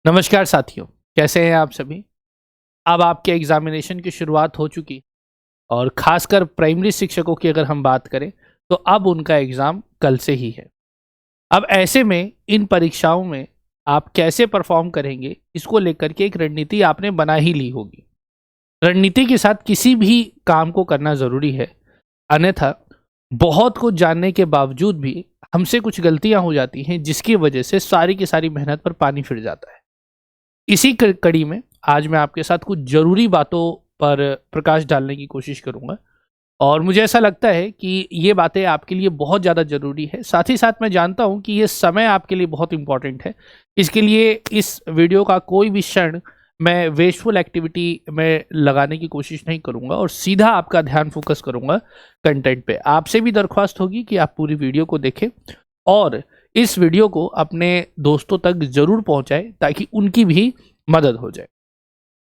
नमस्कार साथियों, कैसे हैं आप सभी। अब आपके एग्जामिनेशन की शुरुआत हो चुकी और खासकर प्राइमरी शिक्षकों की अगर हम बात करें तो अब उनका एग्ज़ाम कल से ही है। अब ऐसे में इन परीक्षाओं में आप कैसे परफॉर्म करेंगे, इसको लेकर के एक रणनीति आपने बना ही ली होगी। रणनीति के साथ किसी भी काम को करना ज़रूरी है, अन्यथा बहुत कुछ जानने के बावजूद भी हमसे कुछ गलतियां हो जाती हैं जिसकी वजह से सारी की सारी मेहनत पर पानी फिर जाता है। इसी कड़ी में आज मैं आपके साथ कुछ ज़रूरी बातों पर प्रकाश डालने की कोशिश करूंगा और मुझे ऐसा लगता है कि ये बातें आपके लिए बहुत ज़्यादा ज़रूरी है। साथ ही साथ मैं जानता हूं कि ये समय आपके लिए बहुत इम्पॉर्टेंट है। इसके लिए इस वीडियो का कोई भी क्षण मैं वेस्टफुल एक्टिविटी में लगाने की कोशिश नहीं करूंगा और सीधा आपका ध्यान फोकस करूंगा कंटेंट पे। आपसे भी दरख्वास्त होगी कि आप पूरी वीडियो को देखें और इस वीडियो को अपने दोस्तों तक जरूर पहुंचाएं ताकि उनकी भी मदद हो जाए।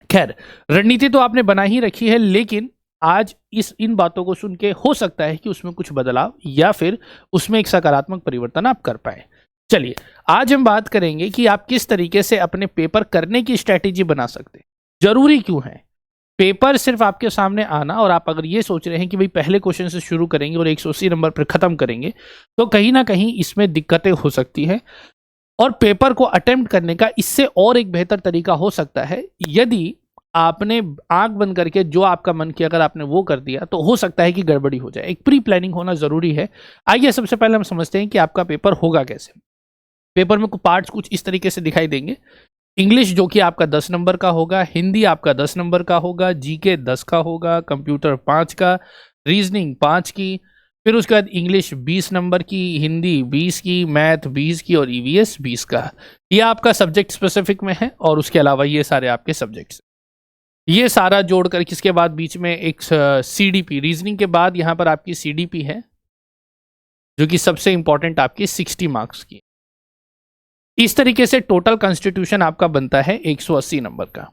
खैर, रणनीति तो आपने बना ही रखी है, लेकिन आज इन बातों को सुन के हो सकता है कि उसमें कुछ बदलाव या फिर उसमें एक सकारात्मक परिवर्तन आप कर पाए। चलिए, आज हम बात करेंगे कि आप किस तरीके से अपने पेपर करने की स्ट्रैटेजी बना सकते हैं। जरूरी क्यों है पेपर सिर्फ आपके सामने आना, और आप अगर ये सोच रहे हैं कि भाई पहले क्वेश्चन से शुरू करेंगे और 180 नंबर पर खत्म करेंगे, तो कहीं ना कहीं इसमें दिक्कतें हो सकती हैं। और पेपर को अटेम्प्ट करने का इससे और एक बेहतर तरीका हो सकता है, यदि आपने आंख बंद करके जो आपका मन किया अगर आपने वो कर दिया तो हो सकता है कि गड़बड़ी हो जाए। एक प्री प्लानिंग होना जरूरी है। आइए सबसे पहले हम समझते हैं कि आपका पेपर होगा कैसे। पेपर में पार्ट्स कुछ इस तरीके से दिखाई देंगे। इंग्लिश जो कि आपका 10 नंबर का होगा, हिंदी आपका 10 नंबर का होगा, जीके 10 का होगा, कंप्यूटर 5 का, रीजनिंग 5 की, फिर उसके बाद इंग्लिश 20 नंबर की, हिंदी 20 की, मैथ 20 की और ईवीएस 20 का। ये आपका सब्जेक्ट स्पेसिफिक में है और उसके अलावा ये सारे आपके सब्जेक्ट्स। ये सारा जोड़कर किसके बाद बीच में एक सीडीपी, रीजनिंग के बाद यहाँ पर आपकी सीडीपी है जो कि सबसे इंपॉर्टेंट आपकी 60 मार्क्स की। इस तरीके से टोटल कॉन्स्टिट्यूशन आपका बनता है 180 नंबर का।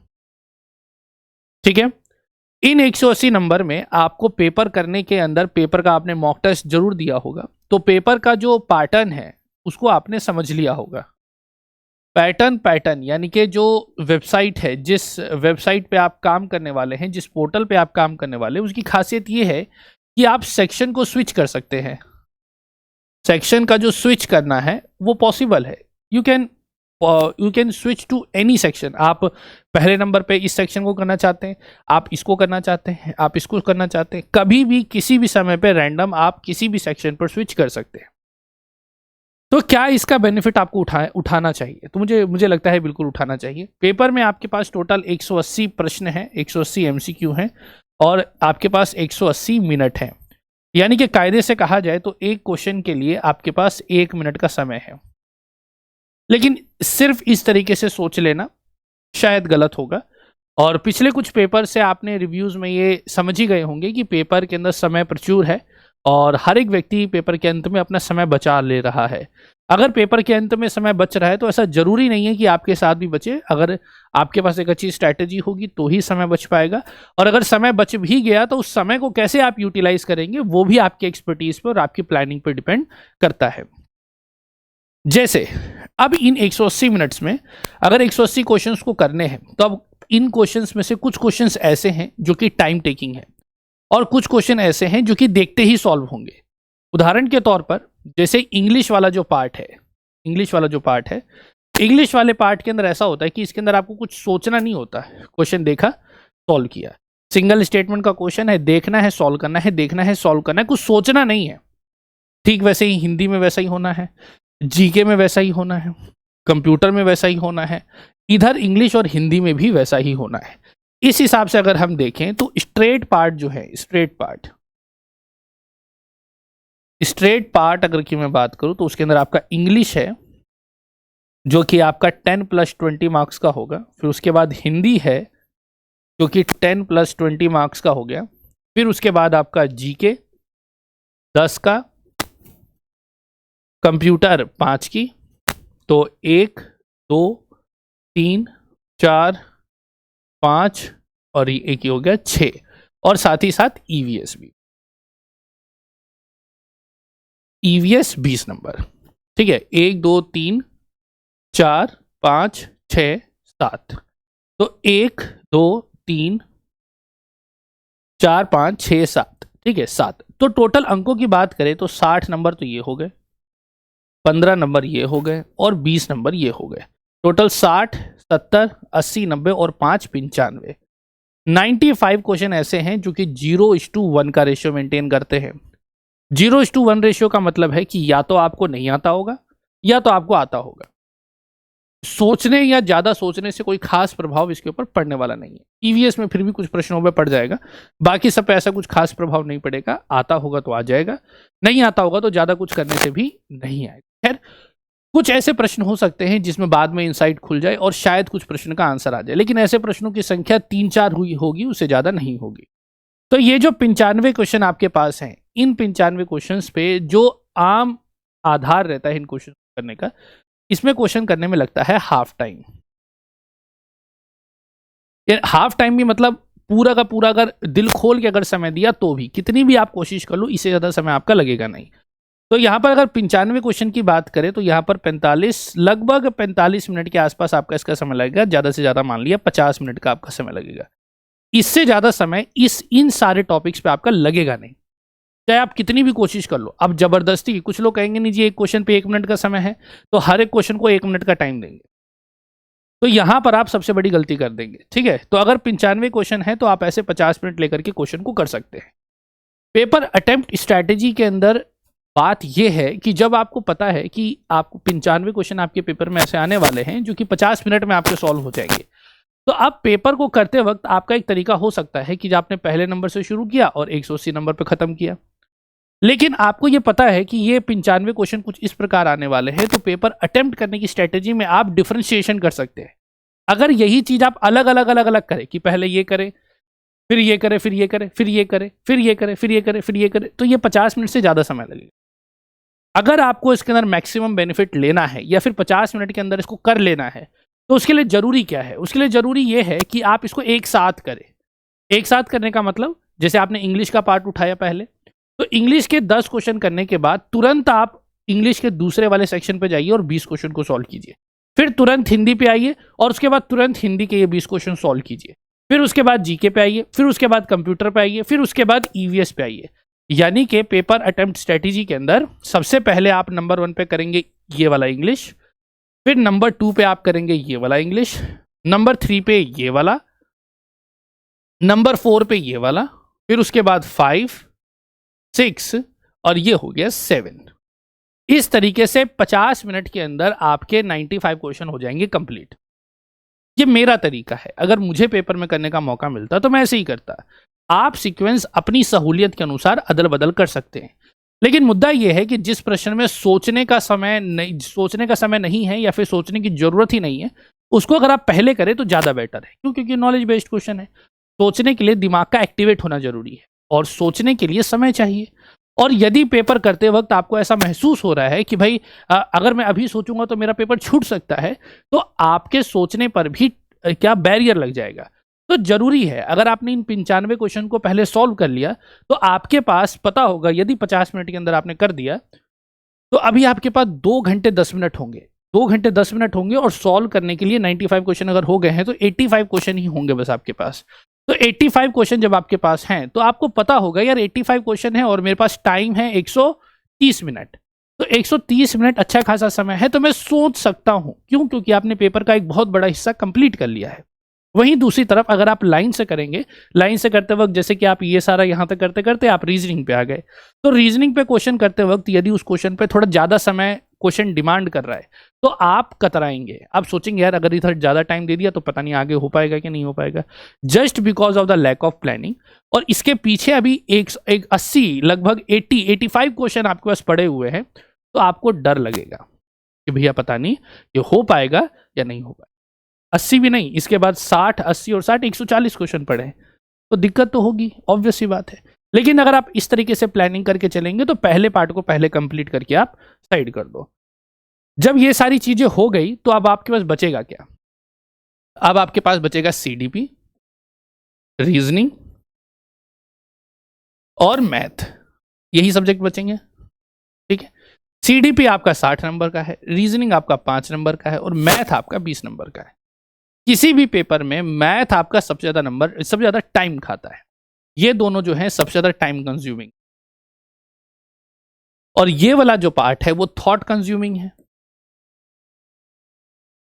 ठीक है, इन 180 नंबर में आपको पेपर करने के अंदर, पेपर का आपने मॉक टेस्ट जरूर दिया होगा, तो पेपर का जो पैटर्न है उसको आपने समझ लिया होगा। पैटर्न यानी कि जो वेबसाइट है, जिस वेबसाइट पे आप काम करने वाले हैं, जिस पोर्टल पे आप काम करने वाले हैं, उसकी खासियत ये है कि आप सेक्शन को स्विच कर सकते हैं। सेक्शन का जो स्विच करना है वो पॉसिबल है। You can switch to any section. आप पहले नंबर पे इस सेक्शन को करना चाहते हैं, आप इसको करना चाहते हैं, आप इसको करना चाहते हैं, कभी भी किसी भी समय पे रैंडम आप किसी भी सेक्शन पर स्विच कर सकते हैं। तो क्या इसका बेनिफिट आपको उठाना चाहिए? तो मुझे लगता है बिल्कुल उठाना चाहिए। पेपर में आपके पास टोटल 180 प्रश्न हैं, 180 एमसीक्यू हैं और आपके पास 180 मिनट हैं। यानी कि कायदे से कहा जाए तो एक क्वेश्चन के लिए आपके पास 1 मिनट का समय है। लेकिन सिर्फ इस तरीके से सोच लेना शायद गलत होगा। और पिछले कुछ पेपर से आपने रिव्यूज़ में ये समझ ही गए होंगे कि पेपर के अंदर समय प्रचुर है और हर एक व्यक्ति पेपर के अंत में अपना समय बचा ले रहा है। अगर पेपर के अंत में समय बच रहा है तो ऐसा ज़रूरी नहीं है कि आपके साथ भी बचे। अगर आपके पास एक अच्छी स्ट्रैटेजी होगी तो ही समय बच पाएगा, और अगर समय बच भी गया तो उस समय को कैसे आप यूटिलाइज करेंगे वो भी आपके एक्सपर्टीज पर और आपकी प्लानिंग पर डिपेंड करता है। जैसे अब इन 180 मिनट्स में अगर 180 क्वेश्चंस को करने हैं, तो अब इन क्वेश्चंस में से कुछ क्वेश्चंस ऐसे हैं जो कि टाइम टेकिंग है और कुछ क्वेश्चन ऐसे हैं जो कि देखते ही सॉल्व होंगे। उदाहरण के तौर पर जैसे इंग्लिश वाला जो पार्ट है, इंग्लिश वाले पार्ट के अंदर ऐसा होता है कि इसके अंदर आपको कुछ सोचना नहीं होता है। क्वेश्चन देखा, सॉल्व किया। सिंगल स्टेटमेंट का क्वेश्चन है, देखना है, सॉल्व करना है, देखना है, सॉल्व करना है, कुछ सोचना नहीं है। ठीक वैसे ही हिंदी में वैसा ही होना है, जीके में वैसा ही होना है, कंप्यूटर में वैसा ही होना है, इधर इंग्लिश और हिंदी में भी वैसा ही होना है। इस हिसाब से अगर हम देखें तो स्ट्रेट पार्ट जो है, स्ट्रेट पार्ट अगर की मैं बात करूं तो उसके अंदर आपका इंग्लिश है जो कि आपका 10 + 20 मार्क्स का होगा। फिर उसके बाद हिंदी है जो कि 10 + 20 मार्क्स का हो गया। फिर उसके बाद आपका जीके 10 का, कंप्यूटर 5 की, तो 1 2 3 4 5 और ये एक ही हो गया 6, और साथ ही साथ ईवीएस भी, ईवीएस 20 नंबर। ठीक है, 1 2 3 4 5 6 7। तो 1 2 3 4 5 6 7, ठीक है 7। तो टोटल अंकों की बात करें तो 60 नंबर तो ये हो गए, 15 नंबर ये हो गए और 20 नंबर ये हो गए। टोटल 60 70 80 90 और 5 95। 95 क्वेश्चन ऐसे हैं जो कि 0:1 का रेशियो मेंटेन करते हैं। 0:1 रेशियो का मतलब है कि या तो आपको नहीं आता होगा या तो आपको आता होगा। सोचने या ज्यादा सोचने से कोई खास प्रभाव इसके ऊपर पड़ने वाला नहीं है। ईवीएस में फिर भी कुछ प्रश्नों में पड़ जाएगा, बाकी सब पे ऐसा कुछ खास प्रभाव नहीं पड़ेगा। आता होगा तो आ जाएगा, नहीं आता होगा तो ज्यादा कुछ करने से भी नहीं आएगा। खैर, कुछ ऐसे प्रश्न हो सकते हैं जिसमें बाद में इनसाइट खुल जाए और शायद कुछ प्रश्न का आंसर आ जाए, लेकिन ऐसे प्रश्नों की संख्या 3-4 हुई होगी, उससे ज्यादा नहीं होगी। तो ये जो 95 क्वेश्चन आपके पास हैं, इन 95 क्वेश्चन पे जो आम आधार रहता है इन क्वेश्चन करने का, इसमें क्वेश्चन करने में लगता है हाफ टाइम। हाफ टाइम भी मतलब पूरा का पूरा अगर दिल खोल के अगर समय दिया तो भी, कितनी भी आप कोशिश कर लो, इससे ज्यादा समय आपका लगेगा नहीं। तो यहां पर अगर 95 क्वेश्चन की बात करें तो यहां पर 45 लगभग 45 मिनट के आसपास आपका इसका समय लगेगा। ज्यादा से ज्यादा मान लिया 50 मिनट का आपका समय लगेगा। इससे ज्यादा समय इन सारे टॉपिक्स पे आपका लगेगा नहीं, चाहे आप कितनी भी कोशिश कर लो। अब जबरदस्ती कुछ लोग कहेंगे नहीं जी एक क्वेश्चन पे 1 मिनट का समय है तो हर एक क्वेश्चन को 1 मिनट का टाइम देंगे, तो यहां पर आप सबसे बड़ी गलती कर देंगे। ठीक है, तो अगर 95 क्वेश्चन है तो आप ऐसे 50 मिनट लेकर के क्वेश्चन को कर सकते हैं। पेपर अटेम्प्ट स्ट्रैटेजी के अंदर बात यह है कि जब आपको पता है कि आपको 95 क्वेश्चन आपके पेपर में ऐसे आने वाले हैं जो कि 50 मिनट में आपके सॉल्व हो जाएंगे, तो अब पेपर को करते वक्त आपका एक तरीका हो सकता है कि आपने पहले नंबर से शुरू किया और 180 नंबर पर खत्म किया। लेकिन आपको यह पता है कि ये 95 क्वेश्चन कुछ इस प्रकार आने वाले हैं, तो पेपर अटेम्प्ट करने की स्ट्रेटेजी में आप डिफरेंशिएशन कर सकते हैं। अगर यही चीज आप अलग अलग अलग अलग करें कि पहले ये करें फिर ये करें फिर ये करें फिर ये करें फिर ये करें फिर ये करें फिर ये करें, तो ये 50 मिनट से ज्यादा समय लगेगा। अगर आपको इसके अंदर मैक्सिमम बेनिफिट लेना है या फिर 50 मिनट के अंदर इसको कर लेना है, तो उसके लिए जरूरी क्या है? उसके लिए जरूरी यह है कि आप इसको एक साथ करें। एक साथ करने का मतलब, जैसे आपने इंग्लिश का पार्ट उठाया पहले, तो इंग्लिश के 10 क्वेश्चन करने के बाद तुरंत आप इंग्लिश के दूसरे वाले सेक्शन पे जाइए और 20 क्वेश्चन को सॉल्व कीजिए। फिर तुरंत हिंदी पे आइए और उसके बाद तुरंत हिंदी के ये 20 क्वेश्चन सॉल्व कीजिए। फिर उसके बाद जीके पे आइए, फिर उसके बाद कंप्यूटर पे आइए, फिर उसके बाद ईवीएस पे आइए। यानी कि पेपर अटेम्प्ट स्ट्रेटेजी के अंदर सबसे पहले आप नंबर 1 पे करेंगे ये वाला इंग्लिश, फिर नंबर 2 पे आप करेंगे ये वाला इंग्लिश, नंबर 3 पे ये वाला, नंबर 4 पे ये वाला, फिर उसके बाद 5 6 और ये हो गया 7। इस तरीके से 50 मिनट के अंदर आपके 95 क्वेश्चन हो जाएंगे कंप्लीट। ये मेरा तरीका है, अगर मुझे पेपर में करने का मौका मिलता तो मैं ऐसे ही करता। आप सीक्वेंस अपनी सहूलियत के अनुसार अदल बदल कर सकते हैं, लेकिन मुद्दा यह है कि जिस प्रश्न में सोचने का समय नहीं है या फिर सोचने की जरूरत ही नहीं है, उसको अगर आप पहले करें तो ज्यादा बेटर है। क्यों? क्योंकि नॉलेज बेस्ड क्वेश्चन है। सोचने के लिए दिमाग का एक्टिवेट होना जरूरी है और सोचने के लिए समय चाहिए। और यदि पेपर करते वक्त आपको ऐसा महसूस हो रहा है कि भाई अगर मैं अभी सोचूंगा तो मेरा पेपर छूट सकता है, तो आपके सोचने पर भी क्या बैरियर लग जाएगा। तो जरूरी है, अगर आपने इन 95 क्वेश्चन को पहले सॉल्व कर लिया तो आपके पास पता होगा, यदि 50 मिनट के अंदर आपने कर दिया तो अभी आपके पास 2 घंटे 10 मिनट होंगे। 2 घंटे 10 मिनट होंगे और सॉल्व करने के लिए 95 क्वेश्चन अगर हो गए हैं तो 85 क्वेश्चन ही होंगे बस आपके पास। तो 85 क्वेश्चन जब आपके पास हैं तो आपको पता होगा यार 85 क्वेश्चन है और मेरे पास टाइम है 130 मिनट। तो 130 मिनट अच्छा खासा समय है, तो मैं सोच सकता हूं। क्यों? क्योंकि आपने पेपर का एक बहुत बड़ा हिस्सा कंप्लीट कर लिया है। वहीं दूसरी तरफ अगर आप लाइन से करेंगे, लाइन से करते वक्त जैसे कि आप ये सारा यहां तक करते करते आप रीजनिंग पे आ गए, तो रीजनिंग पे क्वेश्चन करते वक्त यदि उस क्वेश्चन पे थोड़ा ज्यादा समय क्वेश्चन डिमांड कर रहा है तो आप कतराएंगे। आप सोचेंगे यार अगर इधर ज्यादा टाइम दे दिया तो पता नहीं आगे हो पाएगा कि नहीं हो पाएगा, just because of the lack of planning. और इसके पीछे अभी एक 80 लगभग 85 क्वेश्चन आपके पास पड़े हुए हैं, तो आपको डर लगेगा कि भैया पता नहीं ये हो पाएगा या नहीं हो पाएगा। 80 भी नहीं, इसके बाद 60 80 और 60 140 क्वेश्चन पड़े हैं, तो दिक्कत तो होगी, ऑब्वियस सी बात है। लेकिन अगर आप इस तरीके से प्लानिंग करके चलेंगे तो पहले पार्ट को पहले कंप्लीट करके आप साइड कर दो। जब ये सारी चीजें हो गई तो अब आपके पास बचेगा क्या? अब आपके पास बचेगा सीडीपी, रीजनिंग और मैथ, यही सब्जेक्ट बचेंगे। ठीक है, सीडीपी आपका 60 नंबर का है, रीजनिंग आपका 5 नंबर का है और मैथ आपका 20 नंबर का है। किसी भी पेपर में मैथ आपका सबसे ज्यादा नंबर, सबसे ज्यादा टाइम खाता है। ये दोनों जो है सबसे ज्यादा टाइम कंज्यूमिंग, और ये वाला जो पार्ट है वो थॉट कंज्यूमिंग है।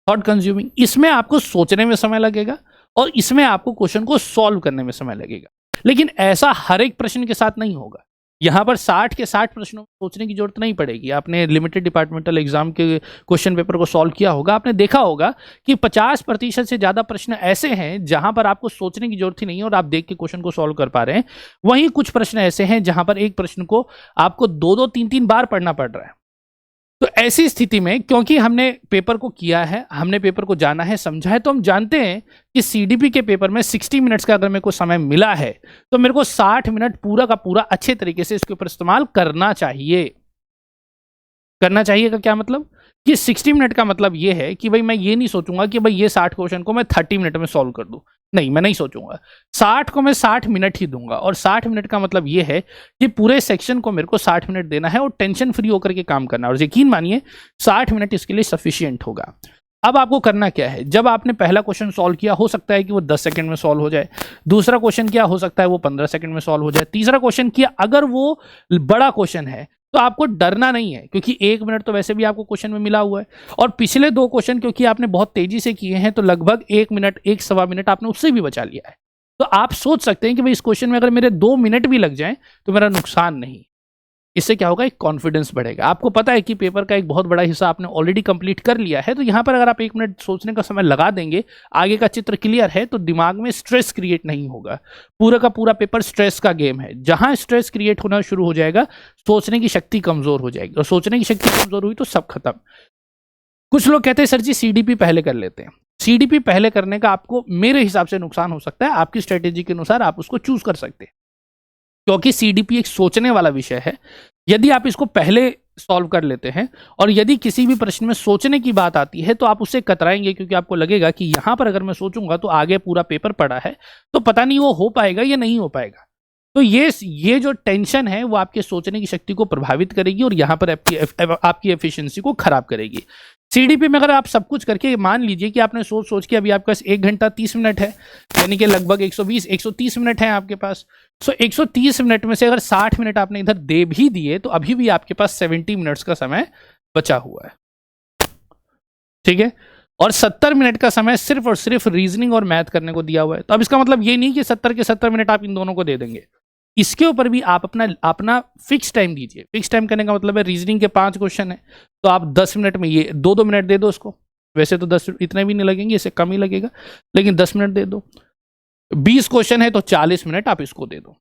थॉट कंज्यूमिंग, इसमें आपको सोचने में समय लगेगा और इसमें आपको क्वेश्चन को सॉल्व करने में समय लगेगा। लेकिन ऐसा हर एक प्रश्न के साथ नहीं होगा। यहां पर 60 के 60 प्रश्नों में सोचने की जरूरत नहीं पड़ेगी। आपने लिमिटेड डिपार्टमेंटल एग्जाम के क्वेश्चन पेपर को सॉल्व किया होगा, आपने देखा होगा कि 50% से ज्यादा प्रश्न ऐसे हैं जहां पर आपको सोचने की जरूरत ही नहीं है और आप देख के क्वेश्चन को सॉल्व कर पा रहे हैं। वहीं कुछ प्रश्न ऐसे हैं जहां पर एक प्रश्न को आपको 2-2, 3-3 बार पढ़ना पड़ रहा है। तो ऐसी स्थिति में, क्योंकि हमने पेपर को किया है, हमने पेपर को जाना है, समझा है, तो हम जानते हैं कि सीडीपी के पेपर में 60 मिनट्स का अगर मेरे को समय मिला है तो मेरे को 60 मिनट पूरा का पूरा अच्छे तरीके से इसके ऊपर इस्तेमाल करना चाहिए। करना चाहिए का क्या मतलब कि 60 मिनट का मतलब ये है कि भाई मैं ये नहीं सोचूंगा कि भाई ये 60 क्वेश्चन को मैं 30 मिनट में सॉल्व कर दूं। नहीं, मैं नहीं सोचूंगा। 60 को मैं 60 मिनट ही दूंगा, और 60 मिनट का मतलब ये है कि पूरे सेक्शन को मेरे को 60 मिनट देना है और टेंशन फ्री होकर के काम करना है। और यकीन मानिए 60 मिनट इसके लिए सफिशियंट होगा। अब आपको करना क्या है, जब आपने पहला क्वेश्चन सॉल्व किया, हो सकता है कि वो 10 सेकंड में सॉल्व हो जाए। दूसरा क्वेश्चन किया, हो सकता है वो 15 सेकंड में सॉल्व हो जाए। तीसरा क्वेश्चन किया, अगर वो बड़ा क्वेश्चन है तो आपको डरना नहीं है, क्योंकि 1 मिनट तो वैसे भी आपको क्वेश्चन में मिला हुआ है। और पिछले 2 क्वेश्चन क्योंकि आपने बहुत तेजी से किए हैं तो लगभग 1 मिनट, 1-1.25 मिनट आपने उससे भी बचा लिया है। तो आप सोच सकते हैं कि भाई इस क्वेश्चन में अगर मेरे 2 मिनट भी लग जाएं तो मेरा नुकसान नहीं। इससे क्या होगा, एक कॉन्फिडेंस बढ़ेगा। आपको पता है कि पेपर का एक बहुत बड़ा हिस्सा आपने ऑलरेडी कंप्लीट कर लिया है, तो यहां पर अगर आप 1 मिनट सोचने का समय लगा देंगे, आगे का चित्र क्लियर है, तो दिमाग में स्ट्रेस क्रिएट नहीं होगा। पूरा का पूरा पेपर स्ट्रेस का गेम है। जहां स्ट्रेस क्रिएट होना शुरू हो जाएगा, सोचने की शक्ति कमजोर हो जाएगी, और सोचने की शक्ति कमजोर हुई तो सब खत्म। कुछ लोग कहते हैं सर जी सीडीपी पहले कर लेते हैं। सीडीपी पहले करने का आपको मेरे हिसाब से नुकसान हो सकता है। आपकी स्ट्रेटेजी के अनुसार आप उसको चूज कर सकते हैं, क्योंकि सीडीपी एक सोचने वाला विषय है। यदि आप इसको पहले सॉल्व कर लेते हैं और यदि किसी भी प्रश्न में सोचने की बात आती है तो आप उससे कतराएंगे, क्योंकि आपको लगेगा कि यहां पर अगर मैं सोचूंगा तो आगे पूरा पेपर पड़ा है, तो पता नहीं वो हो पाएगा या नहीं हो पाएगा। तो ये जो टेंशन है वो आपके सोचने की शक्ति को प्रभावित करेगी और यहां पर आपकी एफिशिएंसी को खराब करेगी। सीडीपी में अगर आप सब कुछ करके, मान लीजिए कि आपने सोच के अभी आपके पास 1 घंटा 30 मिनट है, यानी कि लगभग 120-130 मिनट है आपके पास। सो 130 मिनट में से अगर 60 मिनट आपने इधर दे भी दिए तो अभी भी आपके पास 70 मिनट्स का समय बचा हुआ है। ठीक है, और 70 मिनट का समय सिर्फ और सिर्फ रीजनिंग और मैथ करने को दिया हुआ है। तो अब इसका मतलब ये नहीं कि 70 के 70 मिनट आप इन दोनों को दे देंगे। इसके ऊपर भी आप अपना फिक्स टाइम दीजिए। फिक्स टाइम करने का मतलब है, रीजनिंग के 5 क्वेश्चन है तो आप 10 मिनट में ये 2-2 मिनट दे दो उसको। वैसे तो 10 इतने भी नहीं लगेंगे, इससे कम ही लगेगा, लेकिन 10 मिनट दे दो। 20 क्वेश्चन है तो 40 मिनट आप इसको दे दो।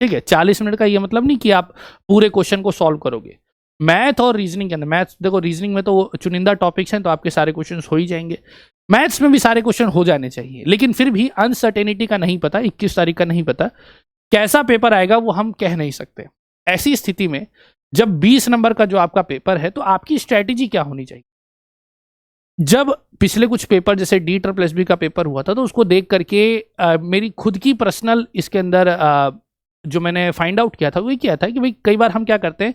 ठीक है, 40 मिनट का ये मतलब नहीं कि आप पूरे क्वेश्चन को सॉल्व करोगे। मैथ और रीजनिंग के अंदर, मैथ्स देखो, रीजनिंग में तो चुनिंदा टॉपिक्स हैं तो आपके सारे क्वेश्चन हो ही जाएंगे। मैथ्स में भी सारे क्वेश्चन हो जाने चाहिए, लेकिन फिर भी अनसर्टेनिटी का नहीं पता, 21 तारीख का नहीं पता, कैसा पेपर आएगा वो हम कह नहीं सकते। ऐसी स्थिति में जब 20 नंबर का जो आपका पेपर है तो आपकी स्ट्रैटेजी क्या होनी चाहिए। जब पिछले कुछ पेपर जैसे DSSB का पेपर हुआ था तो उसको देख करके मेरी खुद की पर्सनल इसके अंदर जो मैंने फाइंड आउट किया था वो क्या था कि भाई कई बार हम क्या करते हैं,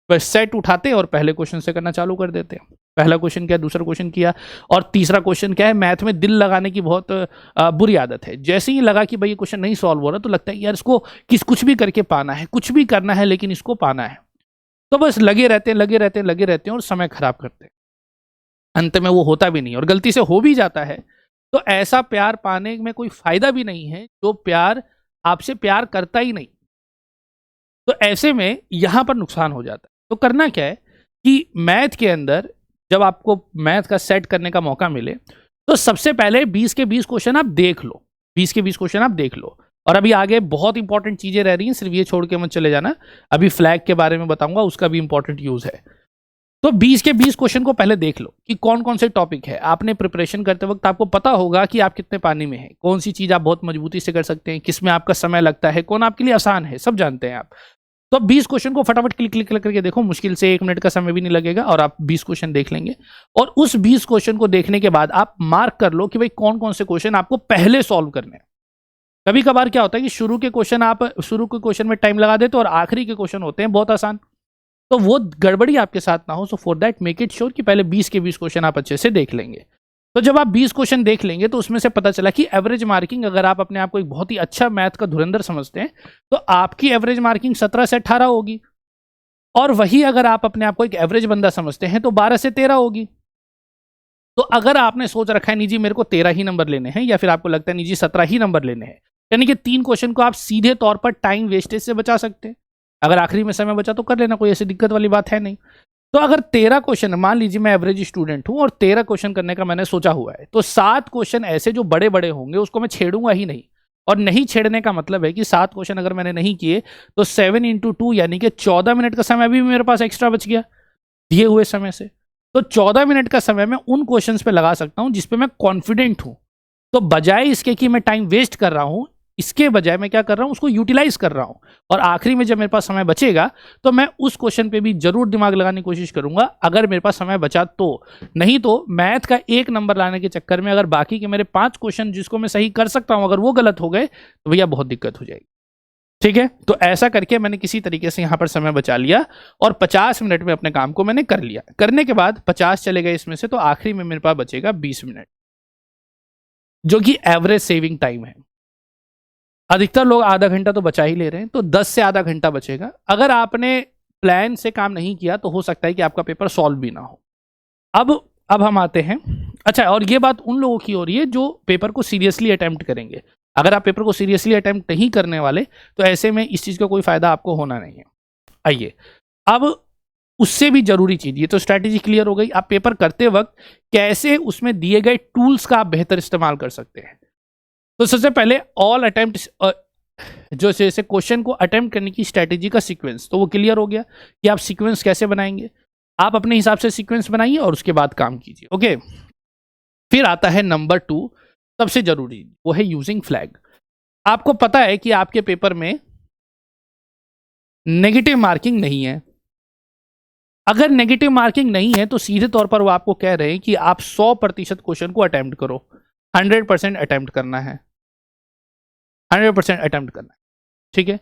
बस सेट उठाते हैं और पहले क्वेश्चन से करना चालू कर देते हैं। पहला क्वेश्चन किया, दूसरा क्वेश्चन किया, और तीसरा क्वेश्चन क्या है, मैथ में दिल लगाने की बहुत बुरी आदत है। जैसे ही लगा कि भाई ये क्वेश्चन नहीं सॉल्व हो रहा तो लगता है यार इसको कुछ भी करके पाना है, कुछ भी करना है लेकिन इसको पाना है। तो बस लगे रहते हैं और समय खराब करते हैं। अंत में वो होता भी नहीं, और गलती से हो भी जाता है तो ऐसा प्यार पाने में कोई फायदा भी नहीं है जो प्यार आपसे प्यार करता ही नहीं। तो ऐसे में यहां पर नुकसान हो जाता है। तो करना क्या है कि मैथ के अंदर जब आपको मैथ का सेट करने का मौका मिले तो सबसे पहले 20 के 20 क्वेश्चन आप देख लो। 20 के 20 क्वेश्चन आप देख लो, और अभी आगे बहुत इंपॉर्टेंट चीजें रह रही हैं, सिर्फ ये छोड़ के मत चले जाना। अभी फ्लैग के बारे में बताऊंगा, उसका भी इंपॉर्टेंट यूज है। तो 20 के 20 क्वेश्चन को पहले देख लो कि कौन कौन से टॉपिक है। आपने प्रिपरेशन करते वक्त आपको पता होगा कि आप कितने पानी में हैं, कौन सी चीज आप बहुत मजबूती से कर सकते हैं, किसमें आपका समय लगता है, कौन आपके लिए आसान है, सब जानते हैं आप। तो 20 क्वेश्चन को फटाफट क्लिक क्लिक क्लिक करके देखो, मुश्किल से 1 मिनट का समय भी नहीं लगेगा और आप 20 क्वेश्चन देख लेंगे। और उस 20 क्वेश्चन को देखने के बाद आप मार्क कर लो कि भाई कौन कौन से क्वेश्चन आपको पहले सॉल्व करने हैं। कभी कभार क्या होता है कि शुरू के क्वेश्चन में टाइम लगा देते और आखिरी के क्वेश्चन होते हैं बहुत आसान, तो वो गड़बड़ी आपके साथ ना हो। So for that make it sure कि पहले 20 के 20 क्वेश्चन आप अच्छे से देख लेंगे। तो जब आप 20 क्वेश्चन देख लेंगे तो उसमें से पता चला कि एवरेज मार्किंग, अगर आप अपने आप को एक बहुत ही अच्छा मैथ का धुरंधर समझते हैं तो आपकी एवरेज मार्किंग 17 से 18 होगी, और वही अगर आप अपने आप को एक एवरेज बंदा समझते हैं तो 12 से 13 होगी। तो अगर आपने सोच रखा है नहीं जी मेरे को 13 ही नंबर लेने हैं, या फिर आपको लगता है नहीं जी 17 ही नंबर लेने हैं, यानी कि 3 क्वेश्चन को आप सीधे तौर पर टाइम वेस्टेज से बचा सकते हैं। अगर आखिरी में समय बचा तो कर लेना, कोई ऐसी दिक्कत वाली बात है नहीं। तो अगर 13 क्वेश्चन, मान लीजिए मैं एवरेज स्टूडेंट हूं और 13 क्वेश्चन करने का मैंने सोचा हुआ है, तो 7 क्वेश्चन ऐसे जो बड़े बड़े होंगे उसको मैं छेड़ूंगा ही नहीं। और नहीं छेड़ने का मतलब है कि 7 क्वेश्चन अगर मैंने नहीं किए तो 7 × 2 यानी कि 14 मिनट का समय भी मेरे पास एक्स्ट्रा बच गया दिए हुए समय से। तो 14 मिनट का समय मैं उन क्वेश्चंस पे लगा सकता हूं जिसपे मैं कॉन्फिडेंट हूं। तो बजाय इसके कि मैं टाइम वेस्ट कर रहा हूं, इसके बजाय मैं क्या कर रहा हूं, उसको यूटिलाइज कर रहा हूं। और आखिरी में जब मेरे पास समय बचेगा तो मैं उस क्वेश्चन पे भी जरूर दिमाग लगाने की कोशिश करूंगा, अगर मेरे पास समय बचा तो। नहीं तो मैथ का 1 नंबर लाने के चक्कर में अगर बाकी के मेरे 5 क्वेश्चन जिसको मैं सही कर सकता हूं अगर वो गलत हो गए तो भैया बहुत दिक्कत हो जाएगी। ठीक है, तो ऐसा करके मैंने किसी तरीके से यहां पर समय बचा लिया और 50 मिनट में अपने काम को मैंने कर लिया। करने के बाद 50 चले गए इसमें से, तो आखिरी में मेरे पास बचेगा 20 मिनट, जो कि एवरेज सेविंग टाइम है। अधिकतर लोग आधा घंटा तो बचा ही ले रहे हैं, तो 10 से आधा घंटा बचेगा। अगर आपने प्लान से काम नहीं किया तो हो सकता है कि आपका पेपर सॉल्व भी ना हो। अब हम आते हैं, अच्छा, और ये बात उन लोगों की हो रही है जो पेपर को सीरियसली अटेम्प्ट करेंगे। अगर आप पेपर को सीरियसली अटेम्प्ट नहीं करने वाले तो ऐसे में इस चीज़ का कोई फायदा आपको होना नहीं है। आइए, अब उससे भी जरूरी चीज, ये तो स्ट्रैटेजी क्लियर हो गई, आप पेपर करते वक्त कैसे उसमें दिए गए टूल्स का आप बेहतर इस्तेमाल कर सकते हैं। तो सबसे पहले ऑल अटेम्प्ट, जो जैसे क्वेश्चन को अटेम्प्ट करने की स्ट्रैटेजी का सीक्वेंस, तो वो क्लियर हो गया कि आप सीक्वेंस कैसे बनाएंगे। आप अपने हिसाब से सीक्वेंस बनाइए और उसके बाद काम कीजिए। ओके, फिर आता है नंबर 2, सबसे जरूरी, वो है यूजिंग फ्लैग। आपको पता है कि आपके पेपर में नेगेटिव मार्किंग नहीं है। अगर नेगेटिव मार्किंग नहीं है तो सीधे तौर पर वो आपको कह रहे हैं कि आप 100% क्वेश्चन को अटेम्प्ट करो, 100% अटेम्प्ट करना है, 100% अटेम्प्ट करना है। ठीक है,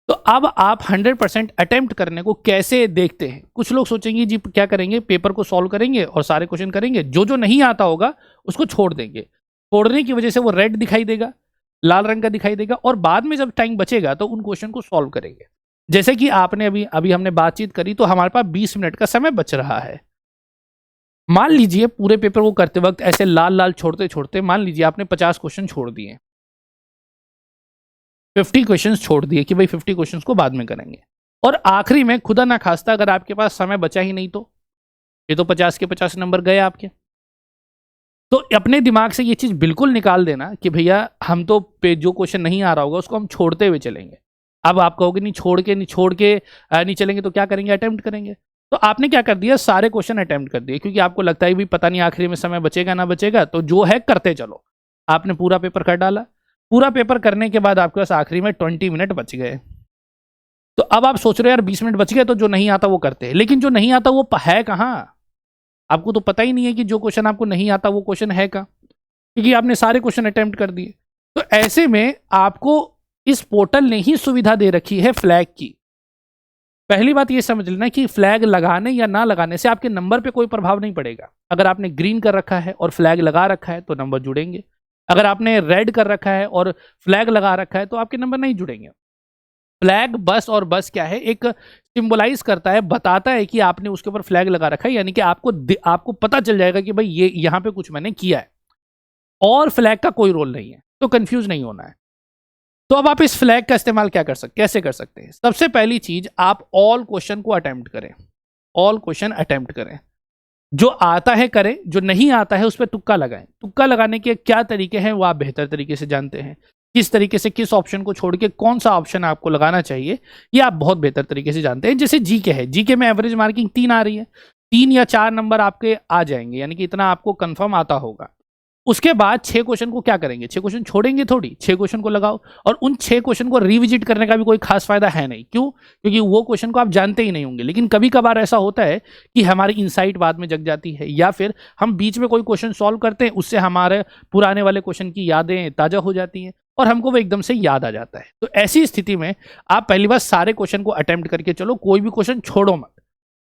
तो अब आप 100% अटेम्प्ट करने को कैसे देखते हैं। कुछ लोग सोचेंगे जी क्या करेंगे, पेपर को सॉल्व करेंगे और सारे क्वेश्चन करेंगे, जो जो नहीं आता होगा उसको छोड़ देंगे। छोड़ने की वजह से वो रेड दिखाई देगा, लाल रंग का दिखाई देगा, और बाद में जब टाइम बचेगा तो उन क्वेश्चन को सॉल्व करेंगे। जैसे कि आपने अभी हमने बातचीत करी तो हमारे पास 20 मिनट का समय बच रहा है। मान लीजिए पूरे पेपर को करते वक्त ऐसे लाल लाल छोड़ते छोड़ते मान लीजिए आपने 50 क्वेश्चन छोड़ दिए, 50 क्वेश्चंस छोड़ दिए कि भाई 50 क्वेश्चंस को बाद में करेंगे, और आखिरी में खुदा ना खास्ता अगर आपके पास समय बचा ही नहीं तो ये तो 50 के 50 नंबर गए आपके। तो अपने दिमाग से ये चीज बिल्कुल निकाल देना कि भैया हम तो जो क्वेश्चन नहीं आ रहा होगा उसको हम छोड़ते हुए चलेंगे। अब आप कहोगे नहीं छोड़ के नहीं चलेंगे तो क्या करेंगे, अटेम्प्ट करेंगे। तो आपने क्या कर दिया, सारे क्वेश्चन अटेम्प्ट कर दिए, क्योंकि आपको लगता है भी पता नहीं आखिरी में समय बचेगा ना बचेगा, तो जो है करते चलो। आपने पूरा पेपर कर डाला। पूरा पेपर करने के बाद आपके पास आखिरी में 20 मिनट बच गए। तो अब आप सोच रहे हो यार 20 मिनट बच गए तो जो नहीं आता वो करते हैं, लेकिन जो नहीं आता वो है कहाँ। आपको तो पता ही नहीं है कि जो क्वेश्चन आपको नहीं आता वो क्वेश्चन है कहाँ, क्योंकि आपने सारे क्वेश्चन अटेम्प्ट कर दिए। तो ऐसे में आपको इस पोर्टल ने ही सुविधा दे रखी है फ्लैग की। पहली बात ये समझ लेना कि फ्लैग लगाने या ना लगाने से आपके नंबर पे कोई प्रभाव नहीं पड़ेगा। अगर आपने ग्रीन कर रखा है और फ्लैग लगा रखा है तो नंबर जुड़ेंगे, अगर आपने रेड कर रखा है और फ्लैग लगा रखा है तो आपके नंबर नहीं जुड़ेंगे। फ्लैग बस और बस क्या है, एक सिंबलाइज करता है, बताता है कि आपने उसके ऊपर फ्लैग लगा रखा है, यानी कि आपको पता चल जाएगा कि भाई ये यहां पे कुछ मैंने किया है। और फ्लैग का कोई रोल नहीं है, तो कंफ्यूज नहीं होना है। तो अब आप इस फ्लैग का इस्तेमाल कैसे कर सकते हैं। सबसे पहली चीज, आप ऑल क्वेश्चन को अटेम्प्ट करें, ऑल क्वेश्चन अटेम्प्ट करें, जो आता है करें, जो नहीं आता है उस पर तुक्का लगाएं। तुक्का लगाने के क्या तरीके हैं वो आप बेहतर तरीके से जानते हैं, किस तरीके से किस ऑप्शन को छोड़ के कौन सा ऑप्शन आपको लगाना चाहिए ये आप बहुत बेहतर तरीके से जानते हैं। जैसे जीके है, जीके में एवरेज मार्किंग 3 आ रही है, 3 या 4 नंबर आपके आ जाएंगे, यानी कि इतना आपको कंफर्म आता होगा। उसके बाद 6 क्वेश्चन को क्या करेंगे, 6 क्वेश्चन छोड़ेंगे थोड़ी, 6 क्वेश्चन को लगाओ, और उन 6 क्वेश्चन को रिविजिट करने का भी कोई खास फायदा है नहीं। क्यों? क्योंकि वो क्वेश्चन को आप जानते ही नहीं होंगे। लेकिन कभी कभार ऐसा होता है कि हमारी इंसाइट बाद में जग जाती है, या फिर हम बीच में कोई क्वेश्चन सॉल्व करते हैं, उससे हमारे पुराने वाले क्वेश्चन की यादें ताजा हो जाती हैं और हमको वो एकदम से याद आ जाता है। तो ऐसी स्थिति में आप पहली बार सारे क्वेश्चन को अटेम्प्ट करके चलो, कोई भी क्वेश्चन छोड़ो मत।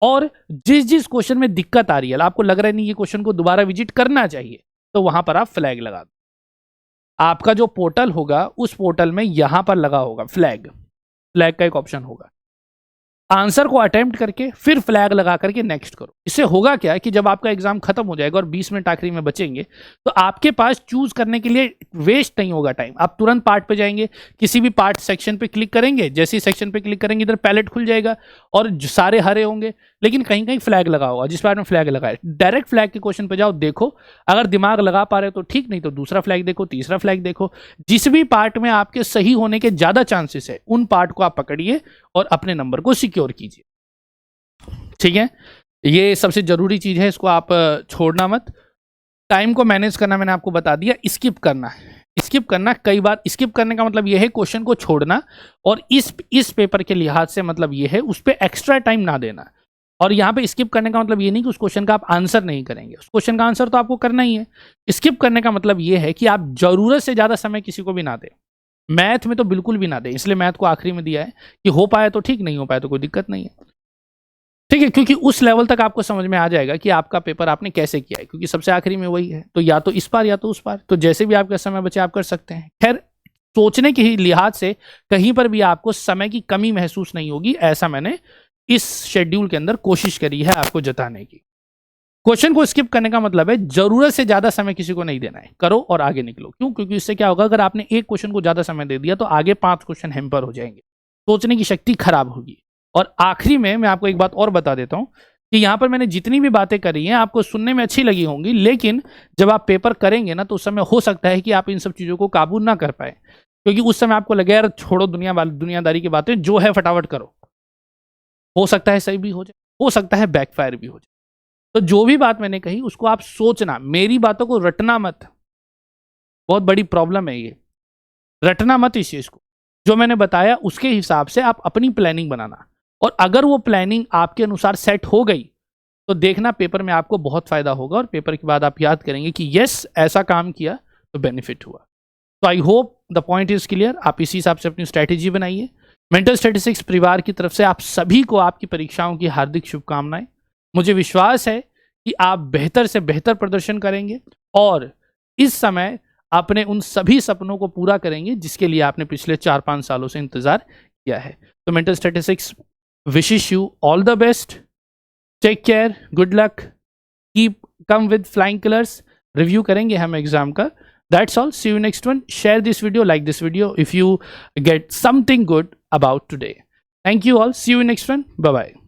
और जिस जिस क्वेश्चन में दिक्कत आ रही है, आपको लग रहा है नहीं ये क्वेश्चन को दोबारा विजिट करना चाहिए, तो वहां पर आप फ्लैग लगा दो। आपका जो पोर्टल होगा उस पोर्टल में यहां पर लगा होगा फ्लैग का एक ऑप्शन होगा। आंसर को अटेम्प्ट करके फिर फ्लैग लगा करके नेक्स्ट करो। इससे होगा क्या कि जब आपका एग्जाम खत्म हो जाएगा और 20 मिनट आखिरी में बचेंगे तो आपके पास चूज करने के लिए वेस्ट नहीं होगा टाइम। आप तुरंत पार्ट पे जाएंगे, किसी भी पार्ट सेक्शन पे क्लिक करेंगे, जैसे ही सेक्शन पे क्लिक करेंगे इधर पैलेट खुल जाएगा और सारे हरे होंगे, लेकिन कहीं कहीं फ्लैग लगा होगा। जिस पार्ट में फ्लैग लगा है डायरेक्ट फ्लैग के क्वेश्चन पे जाओ, देखो, अगर दिमाग लगा पा रहे हो तो ठीक, नहीं तो दूसरा फ्लैग देखो, तीसरा फ्लैग देखो। जिस भी पार्ट में आपके सही होने के ज्यादा चांसेस है उन पार्ट को आप पकड़िए और अपने नंबर को सिक्योर कीजिए। ठीक है, ये सबसे जरूरी चीज है, इसको आप छोड़ना मत। टाइम को मैनेज करना मैंने आपको बता दिया। स्किप करना कई बार, स्किप करने का मतलब यह है क्वेश्चन को छोड़ना, और इस पेपर के लिहाज से मतलब यह है उस पर एक्स्ट्रा टाइम ना देना। और यहाँ पे स्किप करने का मतलब ये नहीं कि उस क्वेश्चन का आप आंसर नहीं करेंगे, उस क्वेश्चन का आंसर तो आपको करना ही है। स्किप करने का मतलब ये है कि आप जरूरत से ज्यादा समय किसी को भी ना दें। मैथ में तो बिल्कुल भी ना दें, इसलिए मैथ को आखिरी में दिया है कि हो पाए तो ठीक, नहीं हो पाए तो कोई दिक्कत नहीं है। ठीक है, क्योंकि उस लेवल तक आपको समझ में आ जाएगा कि आपका पेपर आपने कैसे किया है, क्योंकि सबसे आखिरी में वही है। तो या तो इस पार या तो उस पार, तो जैसे भी आपका समय बचे आप कर सकते हैं। खैर, सोचने के ही लिहाज से कहीं पर भी आपको समय की कमी महसूस नहीं होगी, ऐसा मैंने इस शेड्यूल के अंदर कोशिश करी है आपको जताने की। क्वेश्चन को स्किप करने का मतलब है जरूरत से ज्यादा समय किसी को नहीं देना है, करो और आगे निकलो। क्यों? क्योंकि इससे क्या होगा, अगर आपने एक क्वेश्चन को ज्यादा समय दे दिया तो आगे 5 क्वेश्चन हैम्पर हो जाएंगे, सोचने की शक्ति खराब होगी। और आखिरी में मैं आपको एक बात और बता देता हूं कि यहां पर मैंने जितनी भी बातें करी हैं आपको सुनने में अच्छी लगी होंगी, लेकिन जब आप पेपर करेंगे ना तो उस समय हो सकता है कि आप इन सब चीजों को काबू ना कर पाए, क्योंकि उस समय आपको लगे यार छोड़ो दुनियादारी की बातें, जो है फटाफट करो। हो सकता है सही भी हो जाए, हो सकता है बैकफायर भी हो जाए। तो जो भी बात मैंने कही उसको आप सोचना, मेरी बातों को रटना मत। बहुत बड़ी प्रॉब्लम है ये, रटना मत इस चीज को। जो मैंने बताया उसके हिसाब से आप अपनी प्लानिंग बनाना, और अगर वो प्लानिंग आपके अनुसार सेट हो गई तो देखना पेपर में आपको बहुत फायदा होगा, और पेपर के बाद आप याद करेंगे कि यस ऐसा काम किया तो बेनिफिट हुआ। तो I hope the point is clear. आप इसी हिसाब से अपनी स्ट्रैटेजी बनाइए। मेंटल स्टैटिस्टिक्स परिवार की तरफ से आप सभी को आपकी परीक्षाओं की हार्दिक शुभकामनाएं। मुझे विश्वास है कि आप बेहतर से बेहतर प्रदर्शन करेंगे और इस समय अपने उन सभी सपनों को पूरा करेंगे जिसके लिए आपने पिछले 4-5 सालों से इंतजार किया है। तो mental statistics wishes you all the best, take care, good luck, keep come with flying colours. Review करेंगे हम एग्जाम का। That's all. See you next one. Share this video, like this video if you get something good about today. Thank you all. See you next one. Bye bye.